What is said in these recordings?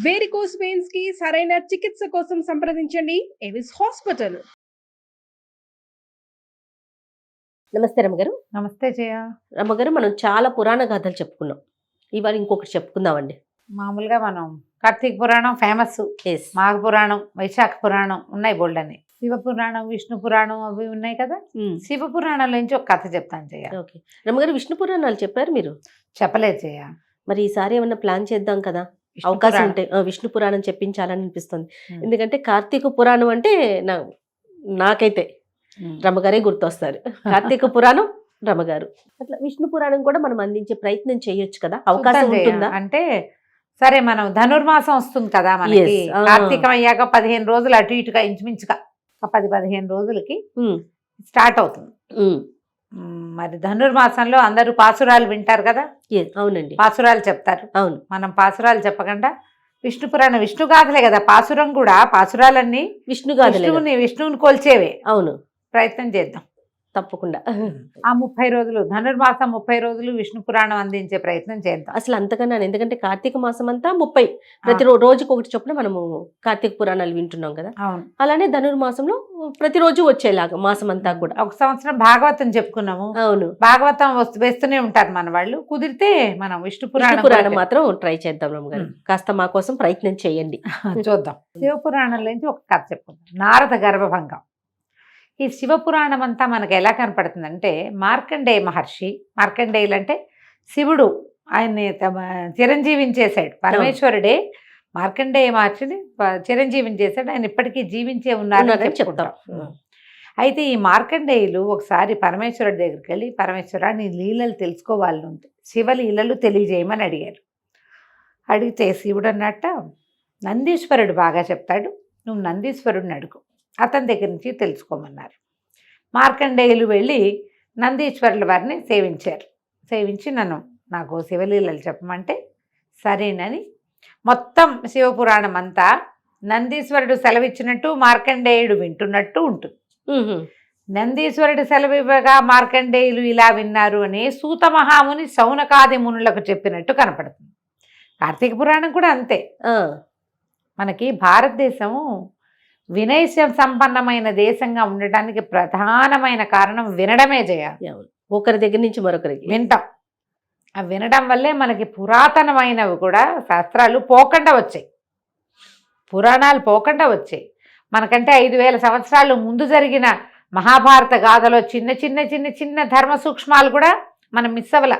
Varicose veins కి సరైన చికిత్స కోసం సంప్రదించండి ఎవిస్ హాస్పిటల్. నమస్తే రమ్మగారు. నమస్తే జయ. రమ్మగారు, మనం చాలా పురాణ గాథలు చెప్పుకున్నాం. ఇవాళ ఇంకొకటి చెప్పుకుందామండి. మామూలుగా మనం కార్తీక పురాణం ఫేమస్, మాఘ పురాణం, వైశాఖ పురాణం ఉన్నాయి బోల్డని. శివ పురాణం, విష్ణు పురాణం అవి ఉన్నాయి కదా. శివ పురాణంలో నుంచి ఒక కథ చెప్తాను జయ. ఓకే రమ్మగారు, విష్ణు పురాణాలు చెప్పారు, మీరు చెప్పలేదు జయ. మరి ఈసారి ఏమన్నా ప్లాన్ చేద్దాం కదా, అవకాశం ఉంటే. విష్ణు పురాణం చెప్పించాలని అనిపిస్తుంది. ఎందుకంటే కార్తీక పురాణం అంటే నాకైతే రమ్మగారే గుర్తొస్తారు. కార్తీక పురాణం రమ్మగారు, అట్లా విష్ణు పురాణం కూడా మనం అందించే ప్రయత్నం చేయొచ్చు కదా, అవకాశం ఉంటుందా? అంటే సరే, మనం ధనుర్మాసం వస్తుంది కదా మనకి. కార్తీకం అయ్యాక 15 రోజులు అటు ఇటుగా ఇంచుమించుగా 10-15 రోజులకి స్టార్ట్ అవుతుంది. మరి ధనుర్మాసంలో అందరూ పాసురాలు వింటారు కదా. అవునండి, పాసురాలు చెప్తారు. అవును, మనం పాసురాలు చెప్పకుండా విష్ణు పురాణం, విష్ణు గాథలే కదా. పాసురం కూడా, పాసురాలన్నీ విష్ణువుని కొల్చేవే. అవును, ప్రయత్నం చేద్దాం తప్పకుండా. ఆ 30 రోజులు, ధనుర్మాసం 30 రోజులు విష్ణు పురాణం అందించే ప్రయత్నం చేద్దాం. అసలు అంతకన్నా, ఎందుకంటే కార్తీక మాసం అంతా 30, ప్రతి రోజుకి ఒకటి చొప్పున మనము కార్తీక పురాణాలు వింటున్నాం కదా. అవును, అలానే ధనుర్మాసంలో ప్రతిరోజు వచ్చేలాగా మాసం అంతా కూడా. ఒక సంవత్సరం భాగవతం చెప్పుకున్నాము. అవును, భాగవతం వేస్తూనే ఉంటారు మన వాళ్ళు. కుదిరితే మనం విష్ణు పురాణం మాత్రం ట్రై చేద్దాం రమ్మగారు. కాస్త మా కోసం ప్రయత్నం చేయండి, చూద్దాం. శివ పురాణం నుంచి ఒక కథ చెప్పుకుందాం, నారద గర్భభంగం. ఈ శివపురాణం అంతా మనకు ఎలా కనపడుతుందంటే, మార్కండేయ మహర్షి, మార్కండేయులు అంటే శివుడు, ఆయన్ని చిరంజీవిని చేశాడు. పరమేశ్వరుడే మార్కండేయ మహర్షిని చిరంజీవిని చేశాడు. ఆయన ఇప్పటికీ జీవించే ఉన్నారని చెప్తాం. అయితే ఈ మార్కండేయులు ఒకసారి పరమేశ్వరుడి దగ్గరికి వెళ్ళి, పరమేశ్వర నీ లీలలు తెలుసుకోవాలని ఉంది, శివలీలలు తెలియజేయమని అడిగారు. అడిగితే శివుడు అన్నట్ట, నందీశ్వరుడు బాగా చెప్తాడు, నువ్వు నందీశ్వరుడిని అడుగు, అతని దగ్గర నుంచి తెలుసుకోమన్నారు. మార్కండేయులు వెళ్ళి నందీశ్వరుల వారిని సేవించారు. సేవించి నాకు శివలీలలు చెప్పమంటే సరేనని మొత్తం శివపురాణం అంతా నందీశ్వరుడు సెలవిచ్చినట్టు మార్కండేయుడు వింటున్నట్టు ఉంటుంది. నందీశ్వరుడు సెలవు ఇవ్వగా మార్కండేయులు ఇలా విన్నారు అని సూత మహాముని శౌనకాది మునులకు చెప్పినట్టు కనపడుతుంది. కార్తీక పురాణం కూడా అంతే. మనకి భారతదేశము వినయ సంపన్నమైన దేశంగా ఉండటానికి ప్రధానమైన కారణం వినడమే చేయాలి. ఒకరి దగ్గర నుంచి మరొకరికి వింటాం. ఆ వినడం వల్లే మనకి పురాతనమైనవి కూడా శాస్త్రాలు పోకుండా వచ్చాయి, పురాణాలు పోకుండా వచ్చాయి. మనకంటే 5000 సంవత్సరాలు ముందు జరిగిన మహాభారత గాథలో చిన్న చిన్న చిన్న చిన్న ధర్మ సూక్ష్మాలు కూడా మనం మిస్ అవ్వల.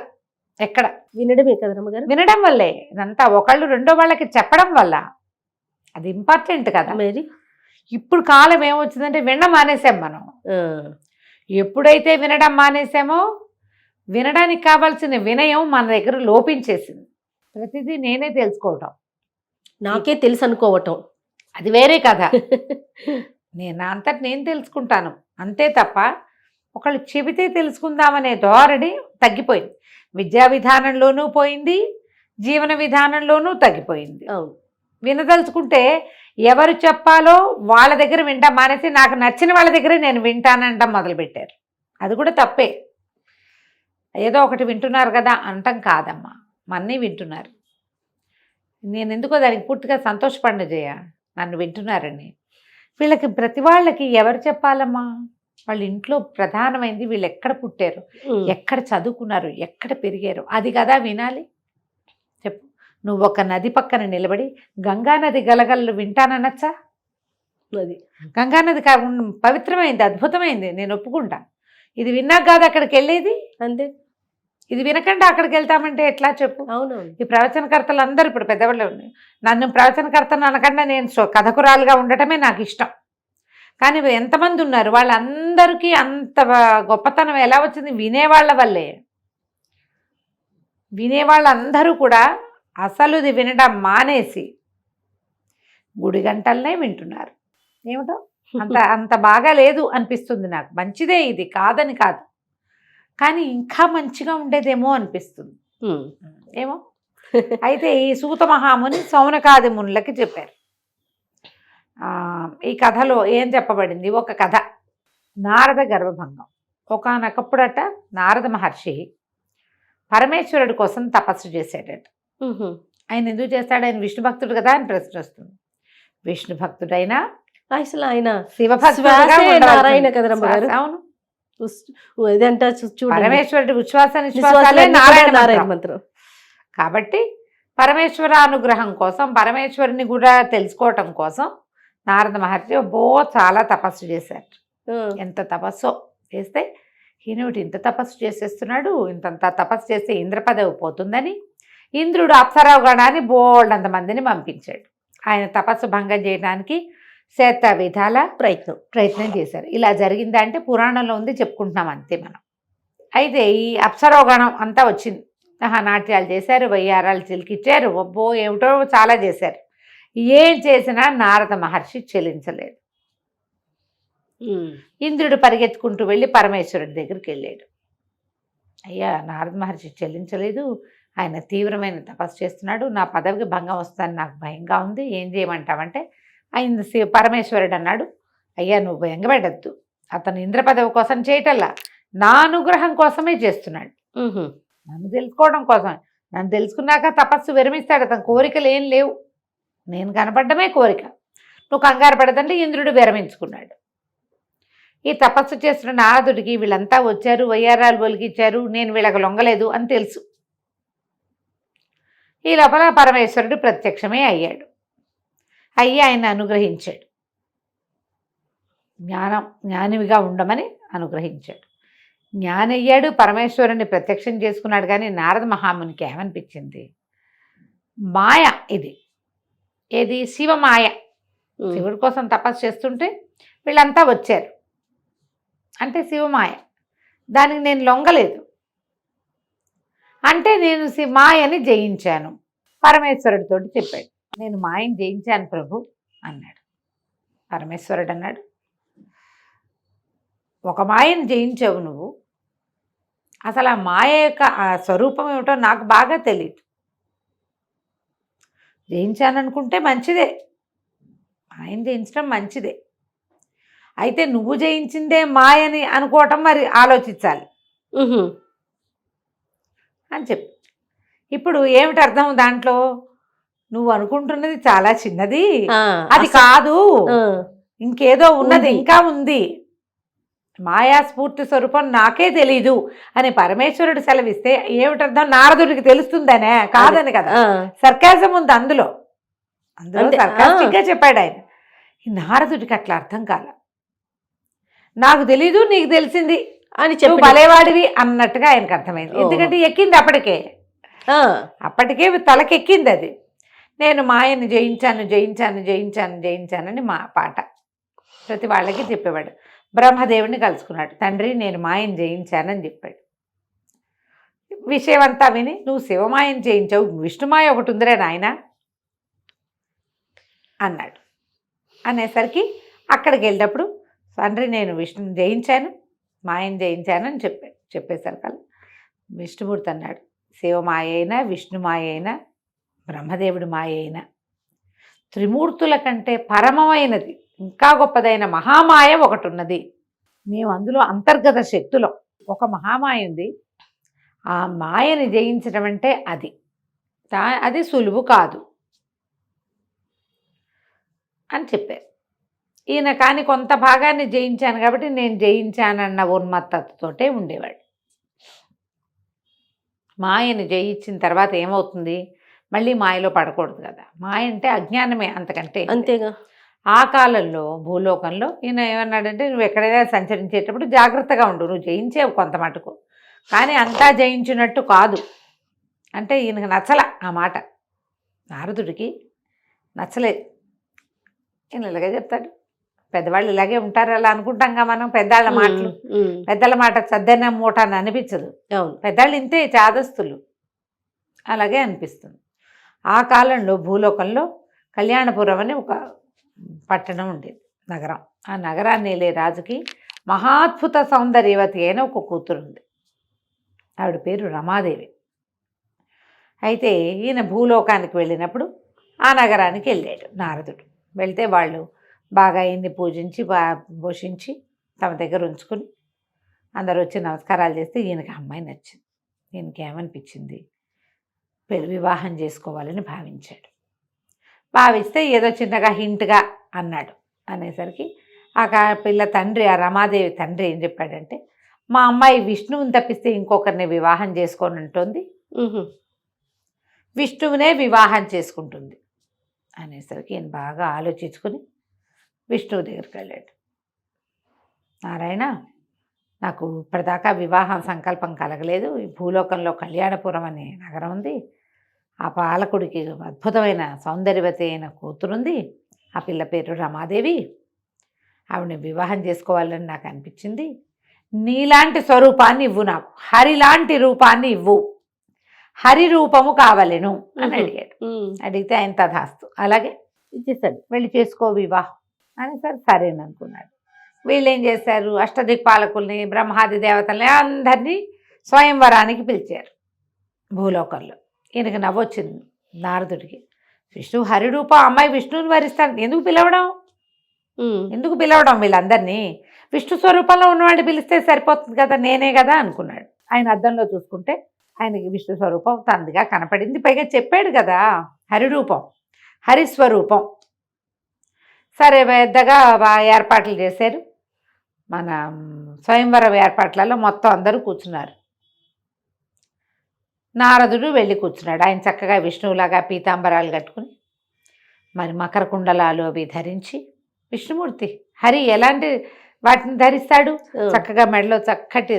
ఎక్కడ వినడమే కదా రమ్మగారు, వినడం వల్లే. ఇదంతా ఒకళ్ళు రెండో వాళ్ళకి చెప్పడం వల్ల, అది ఇంపార్టెంట్ కదా. మరి ఇప్పుడు కాలం ఏమొచ్చిందంటే వినడం మానేసాం మనం. ఎప్పుడైతే వినడం మానేసామో, వినడానికి కావాల్సిన వినయం మన దగ్గర లోపించేసింది. ప్రతిదీ నేనే తెలుసుకోవటం, నాకే తెలుసు అనుకోవటం, అది వేరే కదా. నా అంతటి నేను తెలుసుకుంటాను అంతే తప్ప ఒకళ్ళు చెబితే తెలుసుకుందామనే ధోరణి తగ్గిపోయింది. విద్యా విధానంలోనూ పోయింది, జీవన విధానంలోనూ తగ్గిపోయింది. వినదలుచుకుంటే ఎవరు చెప్పాలో వాళ్ళ దగ్గర వింటాం మానేసి నాకు నచ్చిన వాళ్ళ దగ్గరే నేను వింటానంటాం మొదలుపెట్టారు. అది కూడా తప్పే. ఏదో ఒకటి వింటున్నారు కదా అంటాం కాదమ్మా, మన్నీ వింటున్నారు. నేను ఎందుకో దానికి పూర్తిగా సంతోషపడిన చేయ, నన్ను వింటున్నారని. వీళ్ళకి ప్రతి వాళ్ళకి ఎవరు చెప్పాలమ్మా? వాళ్ళ ఇంట్లో ప్రధానమైంది వీళ్ళు ఎక్కడ పుట్టారు, ఎక్కడ చదువుకున్నారు, ఎక్కడ పెరిగారు, అది కదా వినాలి. చెప్పు, నువ్వు ఒక నది పక్కన నిలబడి గంగానది గలగలలు వింటాననొచ్చా? అది గంగానది పవిత్రమైంది, అద్భుతమైంది, నేను ఒప్పుకుంటా. ఇది విన్నాక కాదు అక్కడికి వెళ్ళేది. అంతే, ఇది వినకుండా అక్కడికి వెళ్తామంటే ఎట్లా చెప్పు? అవునవును. ఈ ప్రవచనకర్తలు అందరూ ఇప్పుడు పెద్దవాళ్ళు ఉన్నాయి. నన్ను ప్రవచనకర్తను అనకుండా నేను కథకురాలుగా ఉండటమే నాకు ఇష్టం. కానీ ఎంతమంది ఉన్నారు, వాళ్ళందరికీ అంత గొప్పతనం ఎలా వచ్చింది? వినేవాళ్ళ వల్లే. వినేవాళ్ళందరూ కూడా అసలు ఇది వినడం మానేసి గుడి గంటలనే వింటున్నారు. ఏమిటో అంత బాగా లేదు అనిపిస్తుంది నాకు. మంచిదే, ఇది కాదని కాదు, కానీ ఇంకా మంచిగా ఉండేదేమో అనిపిస్తుంది. ఏమో. అయితే ఈ సూత మహాముని శౌనకాది మునులకి చెప్పారు. ఈ కథలో ఏం చెప్పబడింది? ఒక కథ, నారద గర్భభంగం. ఒకానొకప్పుడట నారద మహర్షి పరమేశ్వరుడి కోసం తపస్సు చేసేటట్టు. ఆయన ఎందుకు చేస్తాడు, ఆయన విష్ణు భక్తుడు కదా అని ప్రశ్న వస్తుంది. విష్ణు భక్తుడైనా అసలు ఆయన శివభక్తుడుగా శ్వాసే ఉండవలసింది. నారాయణ కదా రమ్మగారు. అవును, ఇదంతా చూడండి, పరమేశ్వరుడి ఉచ్ఛ్వాస నిశ్వాసాలే విశ్వాసాలన్నీ కూడా నారాయణ నారాయణ మంత్రం. మంత్రం. కాబట్టి పరమేశ్వర అనుగ్రహం కోసం, పరమేశ్వరుని కూడా తెలుసుకోవటం కోసం నారద మహర్షి చాలా తపస్సు చేశారు. ఆ, ఎంత తపస్సో చేస్తే ఈయనటి ఇంత తపస్సు చేసేస్తున్నాడు, ఇంతంత తపస్సు చేస్తే ఇంద్ర పదవి పోతుందని ఇంద్రుడు అప్సరావు గణాన్ని బోల్డంత మందిని పంపించాడు. ఆయన తపస్సు భంగం చేయడానికి శత విధాల ప్రయత్నం చేశారు. ఇలా జరిగిందా అంటే పురాణంలో ఉంది, చెప్పుకుంటున్నాం అంతే మనం. అయితే ఈ అప్సరావు గణం అంతా వచ్చింది, నాట్యాలు చేశారు, వయ్యారాలు చిలికిచ్చారు, ఒబ్బో ఏమిటో చాలా చేశారు. ఏం చేసినా నారద మహర్షి చెల్లించలేదు. ఇంద్రుడు పరిగెత్తుకుంటూ వెళ్ళి పరమేశ్వరుడి దగ్గరికి వెళ్ళాడు. అయ్యా, నారద మహర్షి చెల్లించలేదు, ఆయన తీవ్రమైన తపస్సు చేస్తున్నాడు, నా పదవికి భంగం వస్తుందని నాకు భయంగా ఉంది, ఏం చేయమంటావంటే ఆయన పరమేశ్వరుడు అన్నాడు, అయ్యా నువ్వు భయంగపెట్టద్దు, అతను ఇంద్ర పదవి కోసం చేయటల్లా నా అనుగ్రహం కోసమే చేస్తున్నాడు, నన్ను తెలుసుకోవడం కోసం. నన్ను తెలుసుకున్నాక తపస్సు విరమిస్తాడు, అతని కోరికలు ఏం లేవు, నేను కనపడ్డమే కోరిక, నువ్వు కంగారు పడదంటే ఇంద్రుడు విరమించుకున్నాడు. ఈ తపస్సు చేస్తున్న నారదుడికి వీళ్ళంతా వచ్చారు, వయ్యారాలు ఒలికిచ్చారు, నేను వీళ్ళకి లొంగలేదు అని తెలుసు. ఈ లోపల పరమేశ్వరుడు ప్రత్యక్షమే అయ్యాడు. అయ్యి ఆయన అనుగ్రహించాడు, జ్ఞానివిగా ఉండమని అనుగ్రహించాడు. జ్ఞానయ్యాడు, పరమేశ్వరుని ప్రత్యక్షం చేసుకున్నాడు. కానీ నారద మహామునికి ఏమనిపించింది, మాయ ఇది, ఏది శివమాయ. శివుడి కోసం తపస్సు చేస్తుంటే వీళ్ళంతా వచ్చారు అంటే శివమాయ, దానికి నేను లొంగలేదు అంటే నేను మాయని జయించాను. పరమేశ్వరుడితో చెప్పాడు, నేను మాయని జయించాను ప్రభు అన్నాడు. పరమేశ్వరుడు అన్నాడు, ఒక మాయని జయించావు నువ్వు, అసలు ఆ మాయ యొక్క ఆ స్వరూపం ఏమిటో నాకు బాగా తెలియదు. జయించాననుకుంటే మంచిదే, మాయని జయించడం మంచిదే, అయితే నువ్వు జయించిందే మాయని అనుకోవటం మరి ఆలోచించాలి అని చెప్పి. ఇప్పుడు ఏమిటి అర్థం దాంట్లో, నువ్వు అనుకుంటున్నది చాలా చిన్నది, అది కాదు, ఇంకేదో ఉన్నది, ఇంకా ఉంది, మాయా స్ఫూర్తి స్వరూపం నాకే తెలీదు అని పరమేశ్వరుడు సెలవిస్తే ఏమిటి అర్థం, నారదుడికి తెలుస్తుందనే, కాదని కదా. సర్కాజం ఉంది అందులో సర్కాస్టిక్గా చెప్పాడు ఆయన. ఈ నారదుడికి అట్లా అర్థం కాల, నాకు తెలీదు నీకు తెలిసింది అని చెప్పి భలేవాడివి అన్నట్టుగా ఆయనకు అర్థమైంది. ఎందుకంటే ఎక్కింది అప్పటికే తలకెక్కింది అది. నేను మాయని జయించాను జయించాను జయించాను జయించానని మా పాట ప్రతి వాళ్ళకి చెప్పేవాడు. బ్రహ్మదేవుడిని కలుసుకున్నాడు, తండ్రి నేను మాయని జయించానని చెప్పాడు. విషయం అంతా విని, నువ్వు శివమాయని జయించావు, విష్ణుమాయ ఒకటి ఉందిరే నాయన అన్నాడు. అనేసరికి అక్కడికి వెళ్ళినప్పుడు, తండ్రి నేను విష్ణుని జయించాను, మాయని జయించాను అని చెప్పేసరికి విష్ణుమూర్తి అన్నాడు, శివమాయ అయినా విష్ణుమాయ అయినా బ్రహ్మదేవుడి మాయ అయినా త్రిమూర్తుల కంటే పరమమైనది, ఇంకా గొప్పదైన మహామాయ ఒకటి ఉన్నది. మేము అందులో అంతర్గత శక్తులో ఒక మహామాయ ఉంది, ఆ మాయని జయించడం అంటే అది సులువు కాదు అని చెప్పారు. ఈయన కానీ కొంత భాగాన్ని జయించాను కాబట్టి నేను జయించానన్న ఉన్మత్తతోటే ఉండేవాడు. మాయని జయించిన తర్వాత ఏమవుతుంది, మళ్ళీ మాయలో పడకూడదు కదా. మాయ అంటే అజ్ఞానమే, అంతకంటే అంతేగా. ఆ కాలంలో భూలోకంలో ఈయన ఏమన్నాడంటే, నువ్వు ఎక్కడైనా సంచరించేటప్పుడు జాగ్రత్తగా ఉండు, నువ్వు జయించేవు కొంత మటుకు, కానీ అంతా జయించినట్టు కాదు అంటే ఈయనకు నచ్చల ఆ మాట. నారదుడికి నచ్చలేదు. ఈయన ఇలాగే చెప్తాడు, పెద్దవాళ్ళు ఇలాగే ఉంటారు, అలా అనుకుంటాంగా మనం. పెద్దవాళ్ళ మాటలు, పెద్దల మాట సద్దన మూట అని అనిపించదు. పెద్దవాళ్ళు ఇంతే, చాదస్తులు, అలాగే అనిపిస్తుంది. ఆ కాలంలో భూలోకంలో కళ్యాణపురం అని ఒక పట్టణం ఉండేది, నగరం. ఆ నగరాన్ని వెళ్ళే రాజుకి మహాద్భుత సౌందర్యవతి అయిన ఒక కూతురు ఉంది, ఆవిడ పేరు రమాదేవి. అయితే ఈయన భూలోకానికి వెళ్ళినప్పుడు ఆ నగరానికి వెళ్ళాడు నారదుడు. వెళ్తే వాళ్ళు బాగా ఈయన్ని పూజించి పోషించి తమ దగ్గర ఉంచుకుని అందరూ వచ్చి నమస్కారాలు చేస్తే ఈయనకి అమ్మాయి నచ్చింది. ఈయనకి ఏమనిపించింది, వివాహం చేసుకోవాలని భావించాడు. భావిస్తే ఏదో చిన్నగా హింట్గా అన్నాడు. అనేసరికి ఆ పిల్ల తండ్రి, ఆ రమాదేవి తండ్రి ఏం చెప్పాడంటే, మా అమ్మాయి విష్ణువుని తప్పిస్తే ఇంకొకరిని వివాహం చేసుకోని ఉంటుంది, విష్ణువునే వివాహం చేసుకుంటుంది అనేసరికి ఈయన బాగా ఆలోచించుకుని విష్ణువు దగ్గరికి వెళ్ళాడు. నారాయణ, నాకు ఇప్పటిదాకా వివాహం సంకల్పం కలగలేదు. ఈ భూలోకంలో కళ్యాణపురం అనే నగరం ఉంది. ఆ పాలకుడికి అద్భుతమైన సౌందర్యవతి అయిన కూతురుంది. ఆ పిల్ల పేరు రమాదేవి. ఆవిడని వివాహం చేసుకోవాలని నాకు అనిపించింది. నీలాంటి స్వరూపాన్ని ఇవ్వు, నాకు హరిలాంటి రూపాన్ని ఇవ్వు, హరి రూపము కావలెను అని అడిగాడు. అడిగితే ఆయన తథాస్తు అలాగే ఇచ్చేసాడు. వెళ్ళి చేసుకో వివాహం అని సరేననుకున్నాడు. వీళ్ళు ఏం చేశారు, అష్టదిక్పాలకుల్ని, బ్రహ్మాది దేవతల్ని అందరినీ స్వయంవరానికి పిలిచారు భూలోకంలో. ఈయనకి నవ్వొచ్చింది నారదుడికి. విష్ణువు హరిరూపం, అమ్మాయి విష్ణువుని వరిస్తాడు, ఎందుకు పిలవడం వీళ్ళందరినీ? విష్ణు స్వరూపంలో ఉన్నవాడిని పిలిస్తే సరిపోతుంది కదా, నేనే కదా అనుకున్నాడు. ఆయన అద్దంలో చూసుకుంటే ఆయనకి విష్ణు స్వరూపం తందిగా కనపడింది. పైగా చెప్పాడు కదా హరిరూపం, హరిస్వరూపం. సరే పెద్దగా ఏర్పాట్లు చేశారు. మన స్వయంవరం ఏర్పాట్లలో మొత్తం అందరూ కూర్చున్నారు. నారదుడు వెళ్ళి కూర్చున్నాడు. ఆయన చక్కగా విష్ణువులాగా పీతాంబరాలు కట్టుకుని, మరి మకర కుండలాలు అవి ధరించి, విష్ణుమూర్తి హరి ఎలాంటి వాటిని ధరిస్తాడు, చక్కగా మెడలో చక్కటి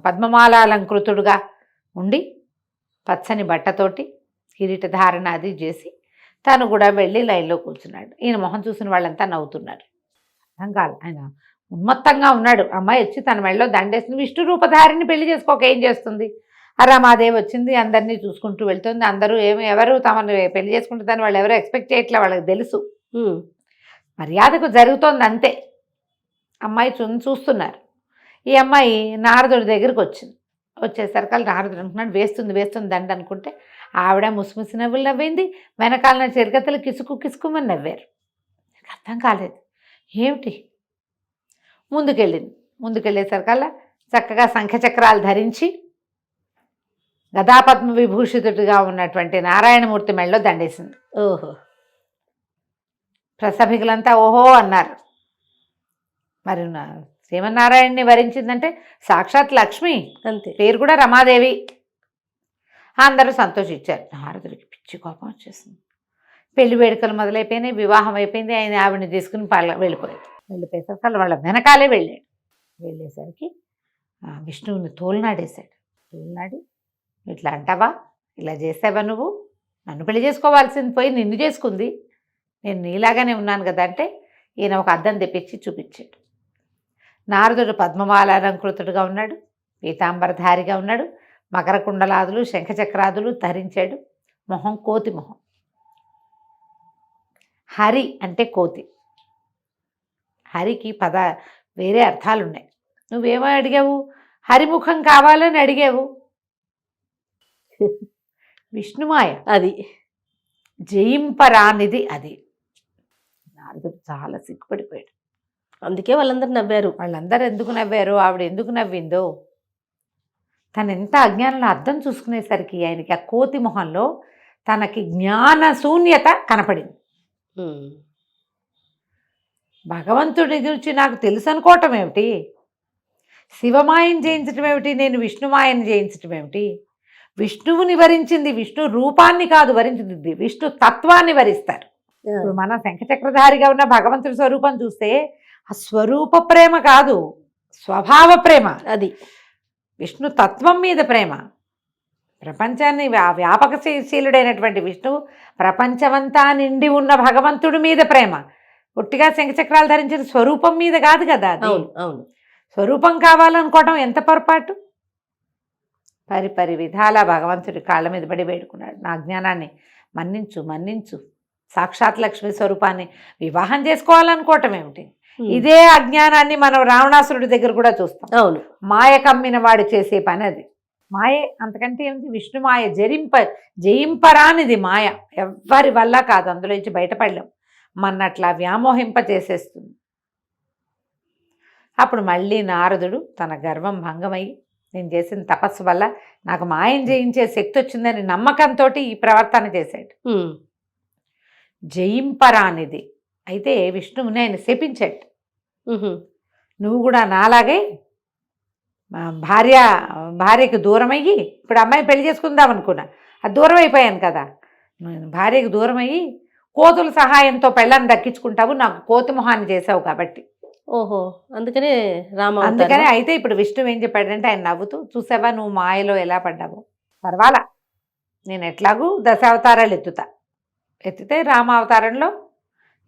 పద్మమాల అలంకృతుడుగా ఉండి పచ్చని బట్టతోటి కిరీట ధారణ అది చేసి తను కూడా వెళ్ళి లైన్లో కూర్చున్నాడు. ఈయన మొహం చూసిన వాళ్ళంతా నవ్వుతున్నారు. అర్థం కాదు, ఆయన ఉన్మత్తంగా ఉన్నాడు. అమ్మాయి వచ్చి తన మెడలో దండేసింది, విష్ణు రూపధారిని పెళ్లి చేసుకోక ఏం చేస్తుంది? రమాదేవి వచ్చింది, అందరినీ చూసుకుంటూ వెళ్తుంది. అందరూ ఎవరు తమను పెళ్లి చేసుకుంటుందని వాళ్ళు ఎవరో ఎక్స్పెక్ట్ చేయట్లే, వాళ్ళకి తెలుసు. మర్యాదకు జరుగుతోంది అంతే. అమ్మాయి చూస్తున్నారు. ఈ అమ్మాయి నారదుడి దగ్గరికి వచ్చింది. వచ్చేసరికి నారదుడు అనుకున్నాడు, వేస్తుంది దండ అనుకుంటే, ఆవిడ ముసిముసి నవ్వులు నవ్వింది. వెనకాలన చిరగతలు కిసుకుమని నవ్వారు. అర్థం కాలేదు ఏమిటి. ముందుకెళ్ళేసరికల్లా చక్కగా శంఖచక్రాలు ధరించి గదాపద్మ విభూషితుడిగా ఉన్నటువంటి నారాయణమూర్తి మెడలో దండేసింది. ఓహో, ప్రసభికులంతా ఓహో అన్నారు. మరి శ్రీమన్నారాయణని వరించిందంటే సాక్షాత్ లక్ష్మి, అంతే, పేరు కూడా రమాదేవి. అందరూ సంతోషించారు. నారదుడికి పిచ్చి కోపం వచ్చేసింది. పెళ్లి వేడుకలు మొదలైపోయినాయి, వివాహం అయిపోయింది. ఆయన ఆవిడని తీసుకుని వెళ్ళిపోయేసరికి వాళ్ళ వెనకాలే వెళ్ళేసరికి విష్ణువుని తోలునాడేశాడు. తోలునాడి, ఇట్లా అంటావా, ఇలా చేసావా, నువ్వు నన్ను పెళ్లి చేసుకోవాల్సింది పోయి నిన్ను చేసుకుంది, నేను నీలాగానే ఉన్నాను కదా అంటే, ఈయన ఒక అద్దం తెప్పించి చూపించాడు. నారదుడు పద్మమాలాలంకృతుడుగా ఉన్నాడు, పీతాంబరధారిగా ఉన్నాడు, మకర కుండలాదులు శంఖచక్రాదులు ధరించాడు. మొహం కోతి మొహం. హరి అంటే కోతి. హరికి వేరే అర్థాలు ఉన్నాయి. నువ్వేమో అడిగావు, హరిముఖం కావాలని అడిగావు. విష్ణుమాయ అది, జయింపరానిది అది. నారదుడు చాలా సిగ్గుపడిపోయాడు. అందుకే వాళ్ళందరూ నవ్వారు. వాళ్ళందరూ ఎందుకు నవ్వారు, ఆవిడ ఎందుకు నవ్విందో, తను ఎంత అజ్ఞానంలో అర్థం చూసుకునేసరికి ఆయనకి ఆ కోతి మొహంలో తనకి జ్ఞాన శూన్యత కనపడింది. భగవంతుడి గురించి నాకు తెలుసు అనుకోవటం ఏమిటి, శివమాయను జయించటం ఏమిటి, నేను విష్ణుమాయను జయించటం ఏమిటి? విష్ణువుని వరించింది విష్ణు రూపాన్ని కాదు వరించింది, విష్ణు తత్వాన్ని వరిస్తారు. ఇప్పుడు మన శంఖచక్రధారిగా ఉన్న భగవంతుడి స్వరూపం చూస్తే ఆ స్వరూప ప్రేమ కాదు, స్వభావ ప్రేమ. అది విష్ణు తత్వం మీద ప్రేమ. ప్రపంచాన్ని వ్యాపకశీలుడైనటువంటి విష్ణువు ప్రపంచమంతా నిండి ఉన్న భగవంతుడి మీద ప్రేమ. పుట్టిగా శంఖచక్రాలు ధరించిన స్వరూపం మీద కాదు కదా. అవును, స్వరూపం కావాలనుకోవడం ఎంత పొరపాటు. పరి విధాల భగవంతుడి కాళ్ళ మీద పడి వేడుకున్నాడు, నా జ్ఞానాన్ని మన్నించు, సాక్షాత్ లక్ష్మి స్వరూపాన్ని వివాహం చేసుకోవాలనుకోవటం ఏమిటి? ఇదే అజ్ఞానాన్ని మనం రావణాసురుడి దగ్గర కూడా చూస్తాం. అవును, మాయ కమ్మిన వాడు చేసే పని అది. మాయే, అంతకంటే ఏమిటి? విష్ణు మాయ జయింపరానిది మాయ, ఎవ్వరి వల్ల కాదు, అందులో నుంచి బయటపడలేం. మన్నట్లా వ్యామోహింప చేసేస్తుంది. అప్పుడు మళ్ళీ నారదుడు తన గర్వం భంగమై నేను చేసిన తపస్సు వల్ల నాకు మాయం జయించే శక్తి వచ్చిందని నమ్మకంతో ఈ ప్రవర్తన చేశాడు. జయింపరానిది అయితే విష్ణువుని ఆయన శపించాడు. నువ్వు కూడా నాలాగే భార్యకి దూరం అయ్యి, ఇప్పుడు అమ్మాయి పెళ్లి చేసుకుందాం అనుకున్నా, అది దూరం అయిపోయాను కదా, భార్యకు దూరం అయ్యి కోతుల సహాయంతో పెళ్ళాన్ని దక్కించుకుంటావు, నాకు కోతి మొహాన్ని చేసావు కాబట్టి. ఓహో, అందుకనే అందుకనే అయితే ఇప్పుడు విష్ణువు ఏం చెప్పాడంటే, ఆయన నవ్వుతూ, చూసావా నువ్వు మాయలో ఎలా పడ్డావు, పర్వాలా నేను ఎట్లాగూ దశావతారాలు ఎత్తితే రామావతారంలో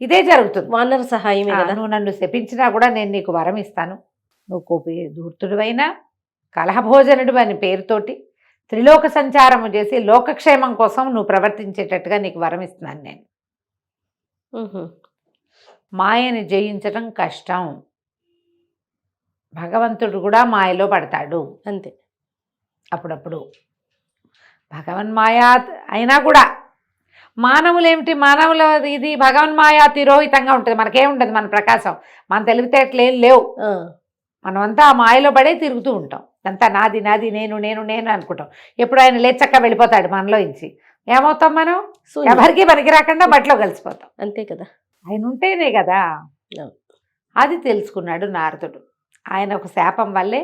ఇదే జరుగుతుంది, వానర సహాయమే కదా. నువ్వు నన్ను శపించినా కూడా నేను నీకు వరం ఇస్తాను, నువ్వు కోపి ధూర్తుడివైనా కలహభోజనుడు అని పేరుతోటి త్రిలోక సంచారము చేసి లోకక్షేమం కోసం నువ్వు ప్రవర్తించేటట్టుగా నీకు వరం ఇస్తున్నాను నేను. మాయని జయించడం కష్టం, భగవంతుడు కూడా మాయలో పడతాడు అంతే. అప్పుడప్పుడు భగవన్మాయా అయినా కూడా మానవులేమిటి, మానవుల ఇది భగవన్మాయా తిరోహితంగా ఉంటుంది, మనకేముంటుంది, మన ప్రకాశం, మన తెలివితేటలు ఏం లేవు, మనమంతా ఆ మాయలో పడే తిరుగుతూ ఉంటాం, అంతా నాది నాది నేను నేను నేను అనుకుంటాం. ఎప్పుడు ఆయన లేచక్క వెళ్ళిపోతాడు మనలో ఇంచి, ఏమవుతాం మనం, ఎవరికి పనికి రాకుండా బట్టలో కలిసిపోతాం, అంతే కదా. ఆయన ఉంటేనే కదా. అది తెలుసుకున్నాడు నారదుడు. ఆయన ఒక శాపం వల్లే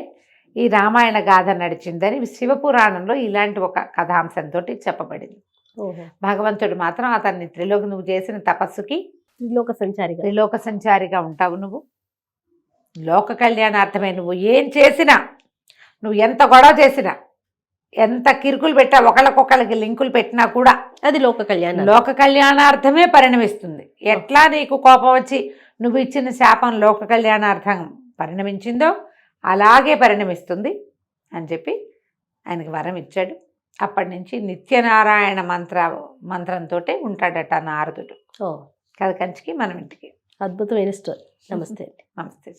ఈ రామాయణ గాథ నడిచిందని శివపురాణంలో ఇలాంటి ఒక కథాంశంతో చెప్పబడింది. భగవంతుడు మాత్రం అతన్ని నువ్వు చేసిన తపస్సుకి త్రిలోక సంచారిగా ఉంటావు, నువ్వు లోక కళ్యాణార్థమే, నువ్వు ఏం చేసినా, నువ్వు ఎంత గొడవ చేసినా, ఎంత కిరుకులు పెట్టా, ఒకళ్ళకొకళ్ళకి లింకులు పెట్టినా కూడా అది లోక కళ్యాణార్థమే పరిణమిస్తుంది. ఎట్లా నీకు కోపం వచ్చి నువ్వు ఇచ్చిన శాపం లోక కళ్యాణార్థం పరిణమించిందో అలాగే పరిణమిస్తుంది అని చెప్పి ఆయనకి వరం ఇచ్చాడు. అప్పటి నుంచి నిత్యనారాయణ మంత్రంతో ఉంటాడట నారదుడు. కథ కంచికి మనం ఇంటికి. అద్భుతమైన స్టోరీ. నమస్తే. నమస్తే.